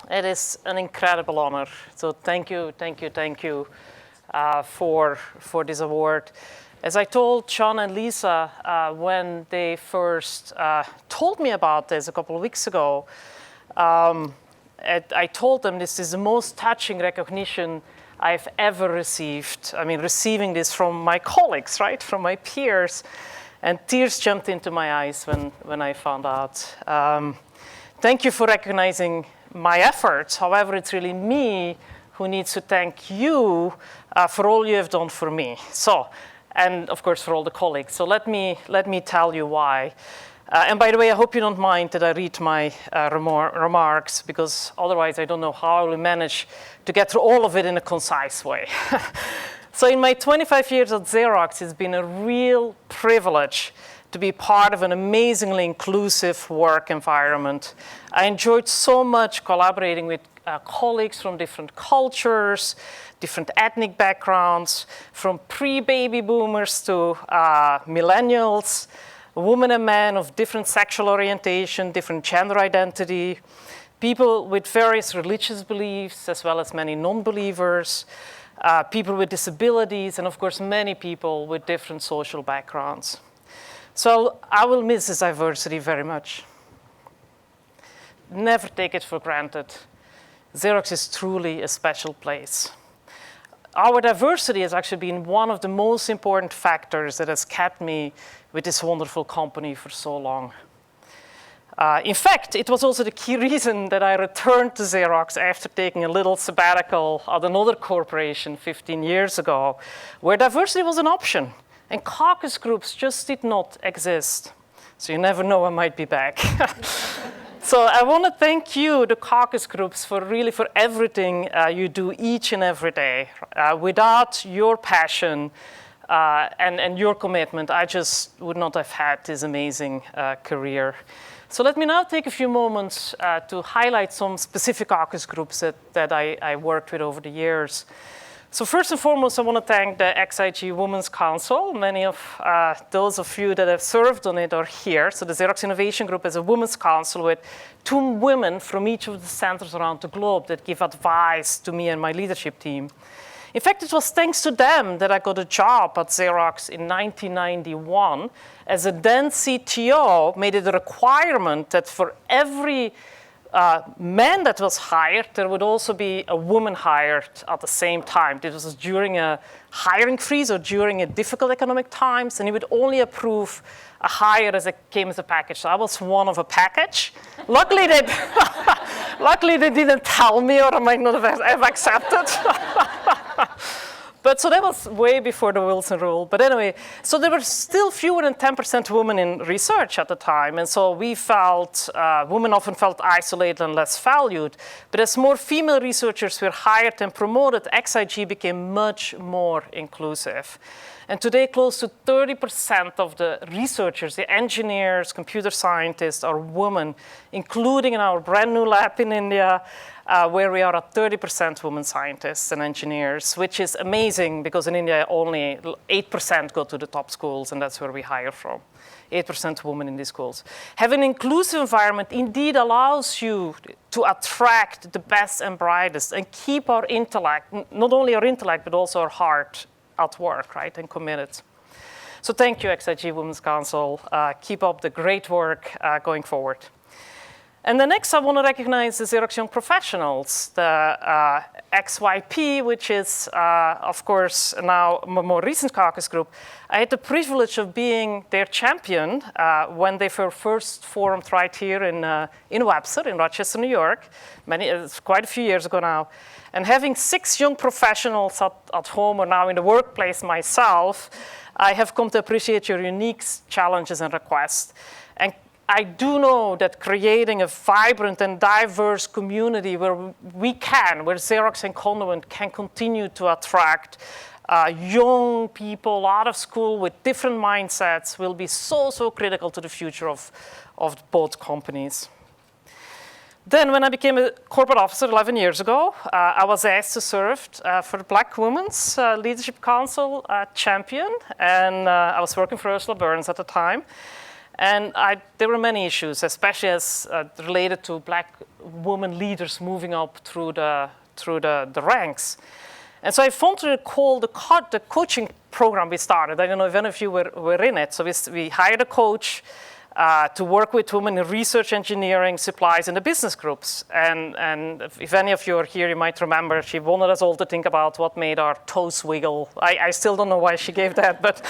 It is an incredible honor. So thank you for this award. As I told John and Lisa when they first told me about this a couple of weeks ago, I told them this is the most touching recognition I've ever received. I mean, receiving this from my colleagues, right, from my peers, and tears jumped into my eyes when I found out. Thank you for recognizing my efforts. However, it's really me who needs to thank you for all you have done for me. So, and of course for all the colleagues. So let me tell you why. And by the way, I hope you don't mind that I read my remarks, because otherwise I don't know how I will manage to get through all of it in a concise way. So in my 25 years at Xerox, it's been a real privilege to be part of an amazingly inclusive work environment. I enjoyed so much collaborating with colleagues from different cultures, different ethnic backgrounds, from pre-baby boomers to millennials, women and men of different sexual orientation, different gender identity, people with various religious beliefs, as well as many non-believers, people with disabilities, and of course many people with different social backgrounds. So I will miss this diversity very much. Never take it for granted. Xerox is truly a special place. Our diversity has actually been one of the most important factors that has kept me with this wonderful company for so long. In fact, it was also the key reason that I returned to Xerox after taking a little sabbatical at another corporation 15 years ago, where diversity was an option. And caucus groups just did not exist. So you never know, I might be back. So I want to thank you, the caucus groups, for everything you do each and every day. Without your passion and your commitment, I just would not have had this amazing career. So let me now take a few moments to highlight some specific caucus groups that I worked with over the years. So first and foremost, I want to thank the XIG Women's Council. Many of those of you that have served on it are here. So the Xerox Innovation Group is a women's council with 2 women from each of the centers around the globe that give advice to me and my leadership team. In fact, it was thanks to them that I got a job at Xerox in 1991, as a then CTO made it a requirement that for every man that was hired, there would also be a woman hired at the same time. This was during a hiring freeze or during a difficult economic times, and he would only approve a hire as it came as a package. So I was one of a package. Luckily, they didn't tell me, or I might not have accepted. But so that was way before the Wilson rule. But anyway, so there were still fewer than 10% women in research at the time. And so we felt, women often felt isolated and less valued. But as more female researchers were hired and promoted, XIG became much more inclusive. And today, close to 30% of the researchers, the engineers, computer scientists, are women, including in our brand new lab in India, where we are at 30% women scientists and engineers, which is amazing because in India only 8% go to the top schools, and that's where we hire from. 8% women in these schools. Having an inclusive environment indeed allows you to attract the best and brightest and keep our intellect, not only our intellect, but also our heart at work, right, and committed. So thank you, XIG Women's Council. Keep up the great work going forward. And the next, I want to recognize the Xerox Young Professionals, the XYP, which is, of course, now a more recent caucus group. I had the privilege of being their champion when they were first formed right here in Webster, in Rochester, New York. It's quite a few years ago now. And having 6 young professionals at home or now in the workplace myself, I have come to appreciate your unique challenges and requests. And I do know that creating a vibrant and diverse community where Xerox and Conduent can continue to attract young people out of school with different mindsets will be so critical to the future of both companies. Then when I became a corporate officer 11 years ago, I was asked to serve for the Black Women's Leadership Council champion, and I was working for Ursula Burns at the time. And there were many issues, especially as related to black women leaders moving up through the ranks. And so I found to recall the coaching program we started. I don't know if any of you were in it. So we hired a coach to work with women in research, engineering, supplies, and the business groups. And if any of you are here, you might remember she wanted us all to think about what made our toes wiggle. I still don't know why she gave that, but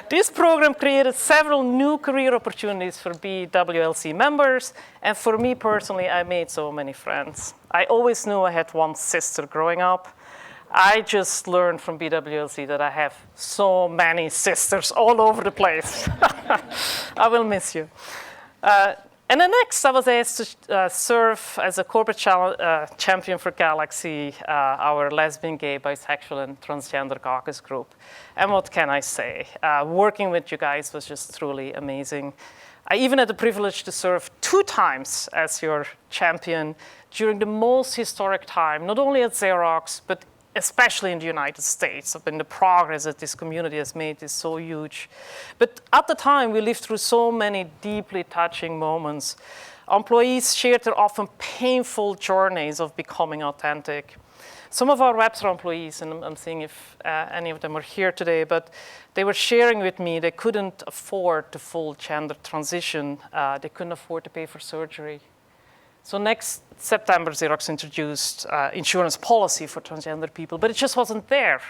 this program created several new career opportunities for BWLC members, and for me personally, I made so many friends. I always knew I had one sister growing up. I just learned from BWLC that I have so many sisters all over the place. I will miss you. And then next, I was asked to serve as a corporate champion for Galaxy, our lesbian, gay, bisexual, and transgender caucus group. And what can I say? Working with you guys was just truly amazing. I even had the privilege to serve 2 times as your champion during the most historic time, not only at Xerox, but especially in the United States. I mean, the progress that this community has made is so huge. But at the time, we lived through so many deeply touching moments. Employees shared their often painful journeys of becoming authentic. Some of our Webster employees, and I'm seeing if any of them are here today, but they were sharing with me they couldn't afford the full gender transition. They couldn't afford to pay for surgery. So next September, Xerox introduced insurance policy for transgender people, but it just wasn't there.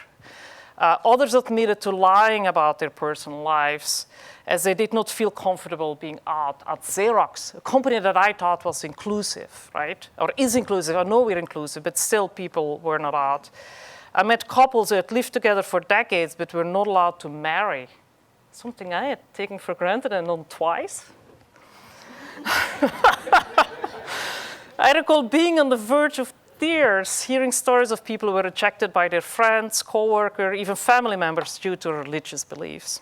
Others admitted to lying about their personal lives as they did not feel comfortable being out at Xerox, a company that I thought was inclusive, right? Or is inclusive. I know we're inclusive, but still people were not out. I met couples who had lived together for decades, but were not allowed to marry, something I had taken for granted and done twice. I recall being on the verge of tears, hearing stories of people who were rejected by their friends, co-workers, even family members due to religious beliefs.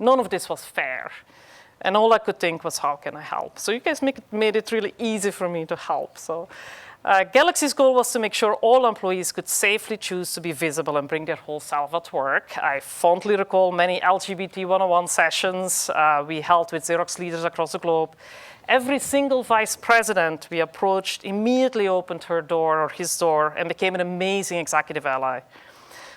None of this was fair. And all I could think was, how can I help? So you guys made it really easy for me to help. So Galaxy's goal was to make sure all employees could safely choose to be visible and bring their whole self at work. I fondly recall many LGBT 101 sessions we held with Xerox leaders across the globe. Every single vice president we approached immediately opened her door or his door and became an amazing executive ally.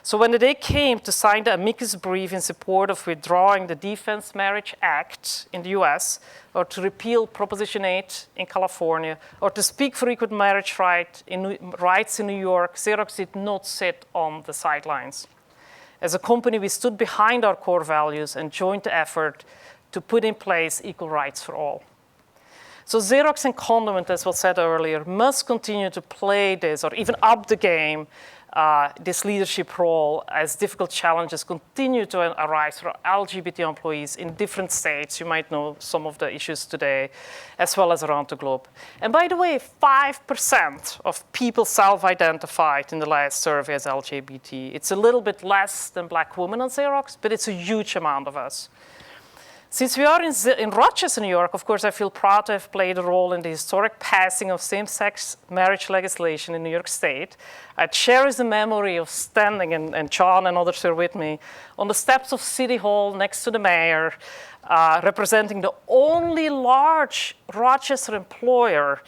So when the day came to sign the amicus brief in support of withdrawing the Defense Marriage Act in the US, or to repeal Proposition 8 in California, or to speak for equal marriage rights in New York, Xerox did not sit on the sidelines. As a company, we stood behind our core values and joined the effort to put in place equal rights for all. So Xerox and Conduent, as was said earlier, must continue to play this or even up the game, this leadership role as difficult challenges continue to arise for LGBT employees in different states. You might know some of the issues today, as well as around the globe. And by the way, 5% of people self-identified in the last survey as LGBT. It's a little bit less than black women on Xerox, but it's a huge amount of us. Since we are in Rochester, New York, of course, I feel proud to have played a role in the historic passing of same-sex marriage legislation in New York State. I cherish the memory of standing, and John and others are with me, on the steps of City Hall next to the mayor, representing the only large Rochester employer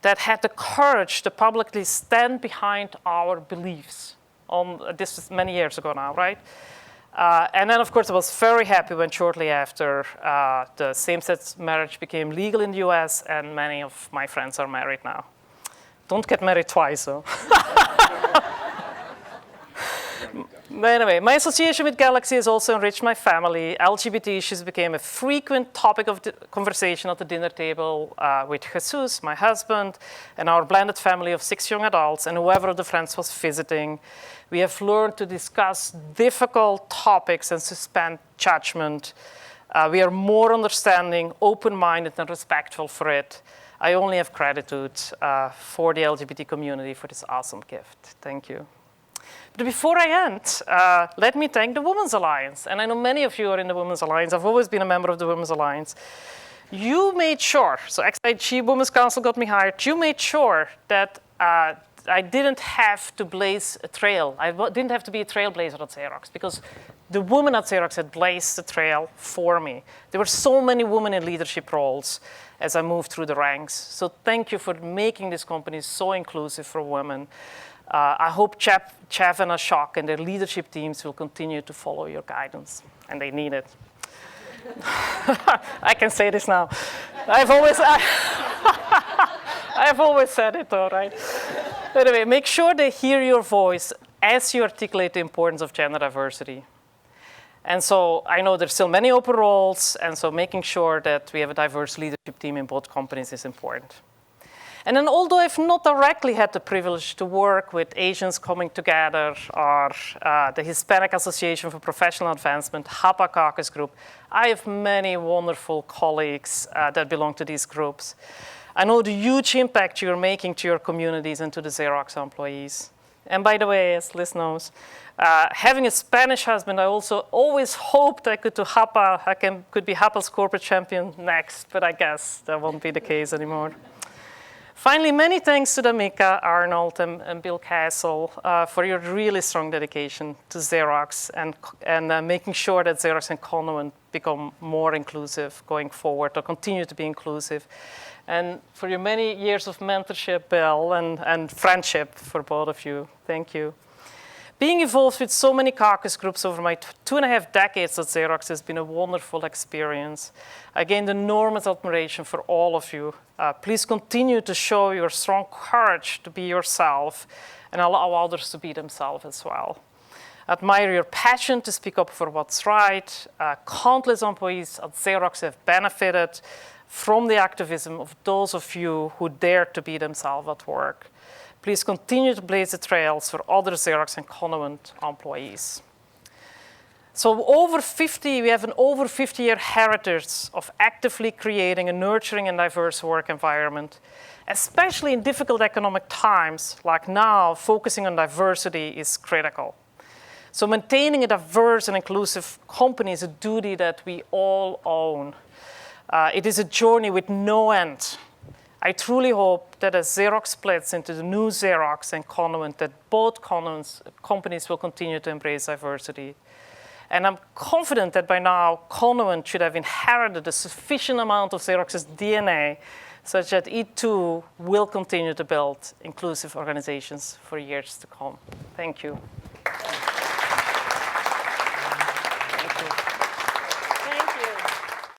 that had the courage to publicly stand behind our beliefs. This was many years ago now, right? And then, of course, I was very happy when shortly after the same-sex marriage became legal in the US, and many of my friends are married now. Don't get married twice, though. But anyway, my association with Galaxy has also enriched my family. LGBT issues became a frequent topic of conversation at the dinner table with Jesus, my husband, and our blended family of 6 young adults, and whoever of the friends was visiting. We have learned to discuss difficult topics and suspend judgment. We are more understanding, open-minded, and respectful for it. I only have gratitude for the LGBT community for this awesome gift. Thank you. But before I end, let me thank the Women's Alliance. And I know many of you are in the Women's Alliance. I've always been a member of the Women's Alliance. You made sure, so XIG Women's Council got me hired, you made sure that I didn't have to blaze a trail. I didn't have to be a trailblazer at Xerox, because the women at Xerox had blazed the trail for me. There were so many women in leadership roles as I moved through the ranks. So thank you for making this company so inclusive for women. I hope Jeff and Ashok and their leadership teams will continue to follow your guidance, and they need it. I can say this now. I've always said it, though, right? Anyway, make sure they hear your voice as you articulate the importance of gender diversity. And so I know there's still many open roles, and so making sure that we have a diverse leadership team in both companies is important. And then although I've not directly had the privilege to work with Asians Coming Together or the Hispanic Association for Professional Advancement, HAPA Caucus Group, I have many wonderful colleagues that belong to these groups. I know the huge impact you're making to your communities and to the Xerox employees. And by the way, as Liz knows, having a Spanish husband, I also always hoped I could could be HAPA's corporate champion next, but I guess that won't be the case anymore. Finally, many thanks to Damika, Arnold, and Bill Castle for your really strong dedication to Xerox and making sure that Xerox and Conowent become more inclusive going forward or continue to be inclusive. And for your many years of mentorship, Bill, and friendship for both of you. Thank you. Being involved with so many caucus groups over my 2.5 decades at Xerox has been a wonderful experience. I gained enormous admiration for all of you. Please continue to show your strong courage to be yourself and allow others to be themselves as well. Admire your passion to speak up for what's right. Countless employees at Xerox have benefited from the activism of those of you who dare to be themselves at work. Please continue to blaze the trails for other Xerox and Conowent employees. So we have an over 50-year heritage of actively creating a nurturing and diverse work environment, especially in difficult economic times like now. Focusing on diversity is critical. So maintaining a diverse and inclusive company is a duty that we all own. It is a journey with no end. I truly hope that as Xerox splits into the new Xerox and Conowent, that both companies will continue to embrace diversity. And I'm confident that by now, Conowent should have inherited a sufficient amount of Xerox's DNA such that it too will continue to build inclusive organizations for years to come. Thank you.